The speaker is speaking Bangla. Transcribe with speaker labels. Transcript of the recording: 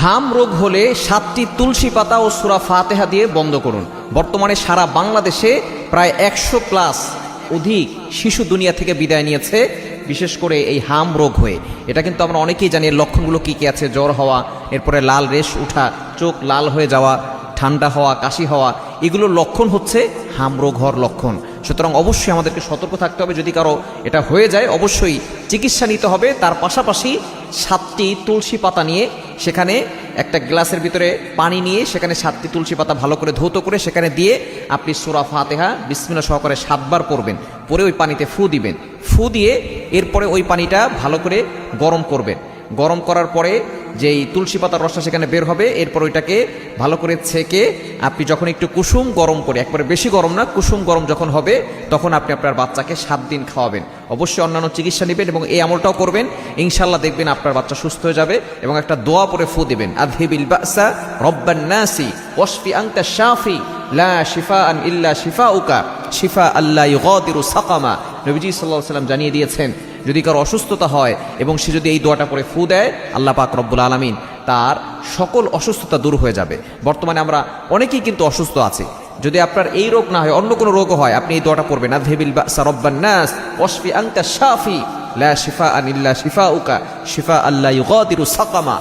Speaker 1: হাম রোগ হলে 7টি তুলসী পাতা ও সূরা ফাতিহা দিয়ে বন্ধ করুন। বর্তমানে সারা বাংলাদেশে প্রায় 100+ অধিক শিশু দুনিয়া থেকে বিদায় নিয়েছে, বিশেষ করে এই হাম রোগ হয়ে। এটা কিন্তু আমরা অনেকেই জানি এর লক্ষণগুলো কী কী আছে। জ্বর হওয়া, এরপরে লাল রেশ উঠা, চোখ লাল হয়ে যাওয়া, ঠান্ডা হওয়া, কাশি হওয়া, এগুলোর লক্ষণ হচ্ছে হাম রোগ হওয়ার লক্ষণ। সুতরাং অবশ্যই আমাদেরকে সতর্ক থাকতে হবে। যদি কারো এটা হয়ে যায় অবশ্যই চিকিৎসা নিতে হবে। তার পাশাপাশি 7টি তুলসী পাতা নিয়ে, সেখানে একটা গ্লাসের ভিতরে পানি নিয়ে সেখানে 7টি তুলসী পাতা ভালো করে ধৌত করে সেখানে দিয়ে আপনি সূরা ফাতিহা বিসমিল্লাহ সহকারে 7 বার পড়বেন। পরে ওই পানিতে ফু দিবেন। ফু দিয়ে এরপরে ওই পানিটা ভালো করে গরম করবেন। গরম করার পরে যেই তুলসী পাতার রসটা সেখানে বের হবে, এরপর ওইটাকে ভালো করে ছেঁকে আপনি যখন একটু কুসুম গরম করে, একবারে বেশি গরম না, কুসুম গরম যখন হবে তখন আপনি আপনার বাচ্চাকে 7 দিন খাওয়াবেন। অবশ্যই অন্যান্য চিকিৎসা নেবেন এবং এই আমলটাও করবেন। ইনশাআল্লাহ দেখবেন আপনার বাচ্চা সুস্থ হয়ে যাবে। এবং একটা দোয়া পরে ফু দিবেন, আযহিবিল বাসা রব্বান নাসি ওয়াশফি আনতা শাফি লা শিফাআন ইল্লা শিফাউকা শিফা আল্লা ইউগাদিরু সাকামা। নবীজি সাল্লাল্লাহু আলাইহি ওয়াসাল্লাম জানিয়ে দিয়েছেন, যদি কারো অসুস্থতা হয় এবং সে যদি এই দোয়াটা পরে ফু দেয়, আল্লাহ পাক রব্বুল আলামিন তার সকল অসুস্থতা দূর হয়ে যাবে। বর্তমানে আমরা অনেকেই কিন্তু অসুস্থ আছি। যদি আপনার এই রোগ না হয়, অন্য কোনো রোগও হয়, আপনি এই দোয়াটা পড়বেন, আযহিবিল বাসা রব্বান নাস ওয়াশফি আনতা শাফি লা শিফাআন ইল্লা শিফাউকা শিফা আল্লা ইউগাদিরু সাকামা।